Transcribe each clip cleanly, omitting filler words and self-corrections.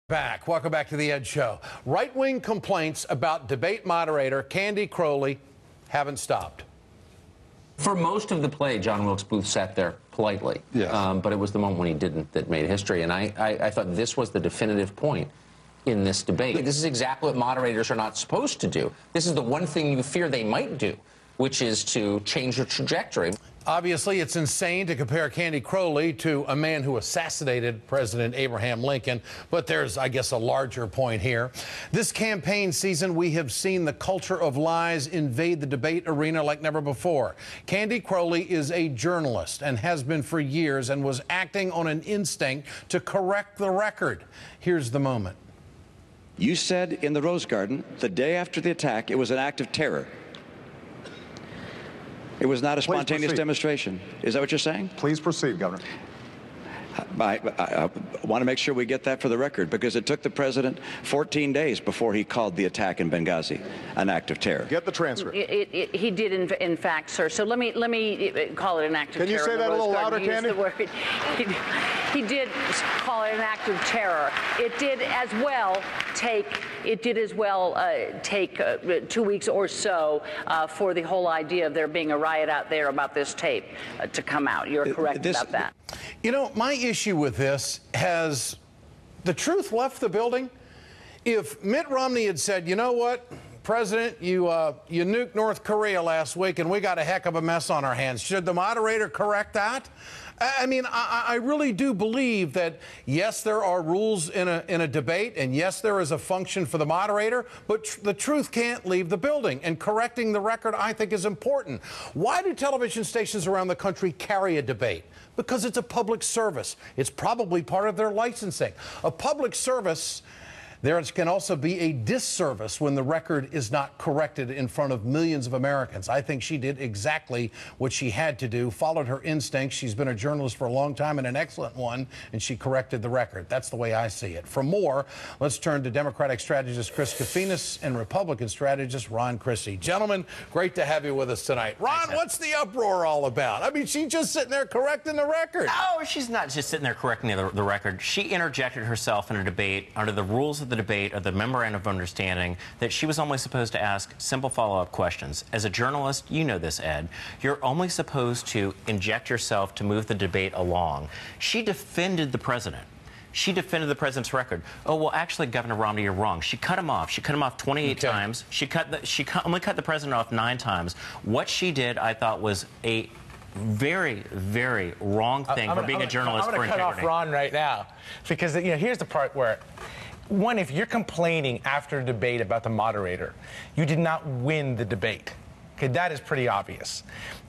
Welcome back to the Ed Show. Right-wing complaints about debate moderator Candy Crowley haven't stopped. For most of the play, John Wilkes Booth sat there politely. Yes. But it was the moment when he didn't that made history. And I thought this was the definitive point in this debate. This is exactly what moderators are not supposed to do. This is the one thing you fear they might do, which is to change the trajectory. Obviously, it's insane to compare Candy Crowley to a man who assassinated President Abraham Lincoln, but there's, I guess, a larger point here. This campaign season, we have seen the culture of lies invade the debate arena like never before. Candy Crowley is a journalist and has been for years and was acting on an instinct to correct the record. Here's the moment. You said in the Rose Garden, the day after the attack, it was an act of terror. It was not a spontaneous demonstration. Is that what you're saying? Please proceed, Governor. I want to make sure we get that for the record, because it took the president 14 days before he called the attack in Benghazi an act of terror. Get the transcript. He did, in fact, sir. So let me call it an act of terror. Can you say that a little louder, Candy? He did call it an act of terror. It did as well take 2 weeks or so for the whole idea of there being a riot out there about this tape to come out. You're correct about that. You know, my issue with this has the truth left the building. If Mitt Romney had said, you know what, President, you nuked North Korea last week and we got a heck of a mess on our hands, should the moderator correct that? I mean, I really do believe that, yes, there are rules in a debate, and yes, there is a function for the moderator, but the truth can't leave the building, and correcting the record, I think, is important. Why do television stations around the country carry a debate? Because it's a public service. It's probably part of their licensing. A public service, there can also be a disservice when the record is not corrected in front of millions of Americans. I think she did exactly what she had to do, followed her instincts. She's been a journalist for a long time and an excellent one, and she corrected the record. That's the way I see it. For more, let's turn to Democratic strategist Chris Kofinas and Republican strategist Ron Christie. Gentlemen, great to have you with us tonight. Ron, what's the uproar all about? I mean, she's just sitting there correcting the record. Oh, she's not just sitting there correcting the record. She interjected herself in a debate under the rules of the debate or the memorandum of understanding that she was only supposed to ask simple follow-up questions. As a journalist, you know this, Ed, you're only supposed to inject yourself to move the debate along. She defended the president. She defended the president's record. Oh, well, actually, Governor Romney, you're wrong. She cut him off. She cut him off 28 times. She only cut the president off 9 times. What she did, I thought, was a very, very wrong thing for being a journalist for integrity. I'm going to cut off Ron right now, because here's the part where, one, if you're complaining after a debate about the moderator, you did not win the debate. Okay, that is pretty obvious.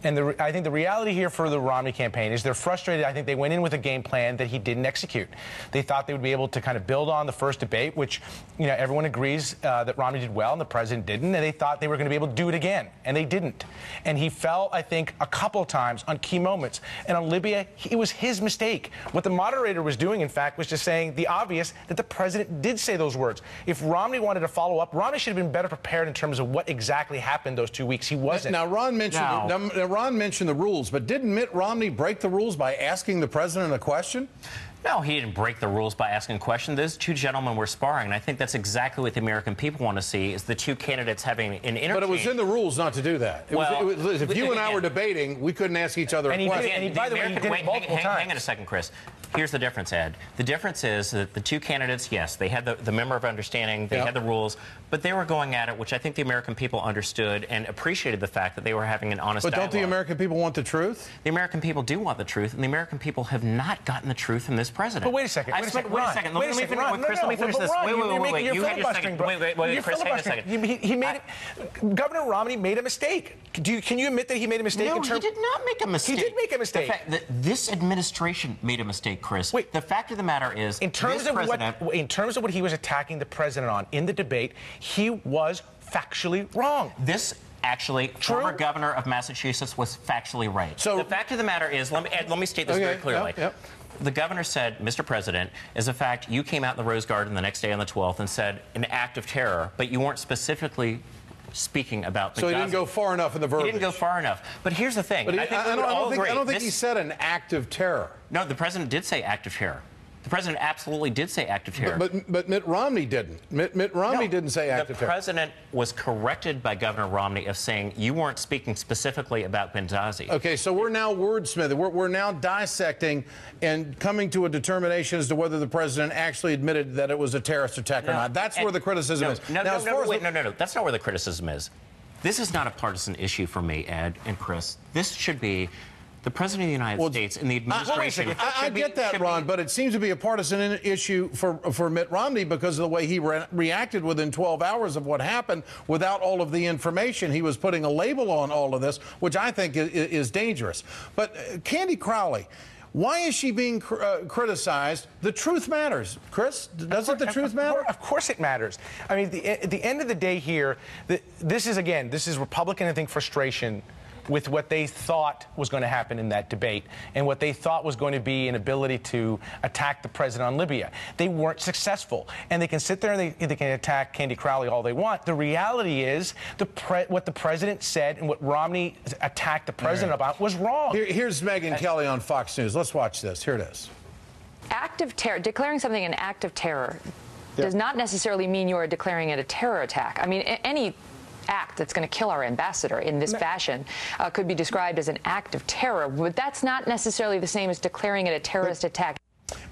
And I think the reality here for the Romney campaign is they're frustrated. I think they went in with a game plan that he didn't execute. They thought they would be able to kind of build on the first debate, which, everyone agrees that Romney did well and the president didn't, and they thought they were going to be able to do it again, and they didn't. And he fell, I think, a couple of times on key moments. And on Libya, it was his mistake. What the moderator was doing, in fact, was just saying the obvious, that the president did say those words. If Romney wanted to follow up, Romney should have been better prepared in terms of what exactly happened those 2 weeks. He wasn't. Now, Ron mentioned the rules, but didn't Mitt Romney break the rules by asking the president a question? No, he didn't break the rules by asking a question. Those two gentlemen were sparring, and I think that's exactly what the American people want to see, is the two candidates having an interchange. But it was in the rules not to do that. If you and I were debating, we couldn't ask each other a question. And by the way, he did it multiple times. Hang on a second, Chris. Here's the difference, Ed. The difference is that the two candidates, yes, they had the member of understanding, they had the rules, but they were going at it, which I think the American people understood and appreciated the fact that they were having an honest dialogue. But don't the American people want the truth? The American people do want the truth, and the American people have not gotten the truth from this president. But wait a second. Wait a second. Let me finish this. Wait. You had your second. Wait, Chris, hang on a second. He made it. Governor Romney made a mistake. Can you admit that he made a mistake? No, he did not make a mistake. He did make a mistake. The fact that this administration made a mistake, Chris. Wait. The fact of the matter is, in terms of what he was attacking the president on in the debate, he was factually wrong. This actually, former governor of Massachusetts was factually right. So the fact of the matter is, let me state this very clearly. The governor said, Mr. President, as a fact, you came out in the Rose Garden the next day on the 12th and said an act of terror, but you weren't specifically speaking about Benghazi. So he didn't go far enough in the verbiage. He didn't go far enough. But here's the thing. But I don't think he said an act of terror. No, the president did say act of terror. The president absolutely did say act of terror. But Mitt Romney didn't. Mitt Romney didn't say act of terror. The president was corrected by Governor Romney of saying you weren't speaking specifically about Benghazi. Okay, so we're now wordsmithing. We're now dissecting and coming to a determination as to whether the president actually admitted that it was a terrorist attack or not. That's where the criticism is. No, that's not where the criticism is. This is not a partisan issue for me, Ed and Chris. This should be the President of the United States and the administration. I get that, Ron, but it seems to be a partisan issue for Mitt Romney because of the way he reacted within 12 hours of what happened without all of the information. He was putting a label on all of this, which I think is dangerous. But Candy Crowley, why is she being criticized? The truth matters. Chris, doesn't the truth matter? Of course it matters. I mean, at the end of the day here, this is Republican, I think, frustration with what they thought was going to happen in that debate and what they thought was going to be an ability to attack the president on Libya. They weren't successful. And they can sit there and they can attack Candy Crowley all they want. The reality is what the president said and what Romney attacked the president about was wrong. Here's Megyn Kelly on Fox News. Let's watch this. Here it is. Act of terror, declaring something an act of terror does not necessarily mean you are declaring it a terror attack. I mean, any act that's going to kill our ambassador in this fashion could be described as an act of terror, but that's not necessarily the same as declaring it a terrorist attack.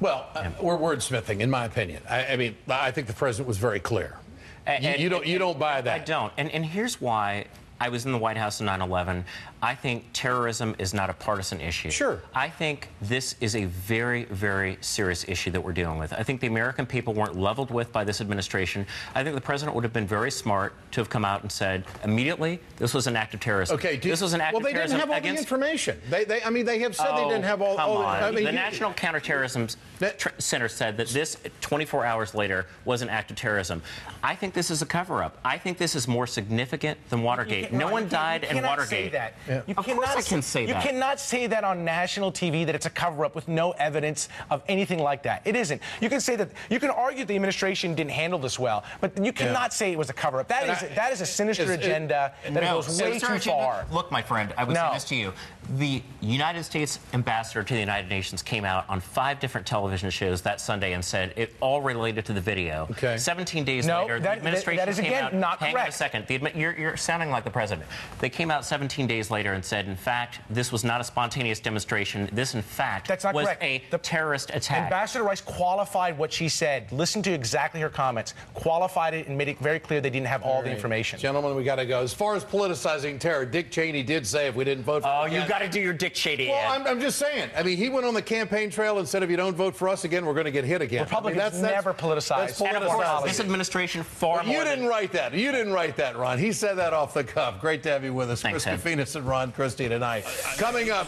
Well, we're wordsmithing, in my opinion. I mean, I think the president was very clear. You don't buy that. I don't. And here's why. I was in the White House in 9/11. I think terrorism is not a partisan issue. Sure. I think this is a very, very serious issue that we're dealing with. I think the American people weren't leveled with by this administration. I think the president would have been very smart to have come out and said immediately this was an act of terrorism. Okay. This was an act of terrorism. Well, they didn't have all the information. I mean, they have said they didn't have all. The National Counterterrorism Center said that this 24 hours later was an act of terrorism. I think this is a cover-up. I think this is more significant than Watergate. No one died in Watergate. Say that. Yeah. Of course I can say that. You cannot say that on national TV that it's a cover-up with no evidence of anything like that. It isn't. You can say that. You can argue the administration didn't handle this well, but you cannot say it was a cover-up. That is a sinister agenda that goes way too far. Look, my friend, I would say this to you. The United States ambassador to the United Nations came out on 5 different television shows that Sunday and said it all related to the video. Okay. 17 days later, the administration that is came again out. not hang correct. on a second. You're sounding like the president. They came out 17 days later and said, in fact, this was not a spontaneous demonstration. This, in fact, was a terrorist attack. Ambassador Rice qualified what she said. Listen to exactly her comments. Qualified it and made it very clear they didn't have all the information. Gentlemen, we got to go. As far as politicizing terror, Dick Cheney did say if we didn't vote for you got to do your Dick Cheney. Well, I'm just saying. I mean, he went on the campaign trail and said if you don't vote for us again, we're going to get hit again. Republicans never politicized. And of course, this administration far more. You didn't write that. You didn't write that, Ron. He said that off the cuff. Great to have you with us. Thanks, Chris Kofinas and Ron Christie tonight. Coming up.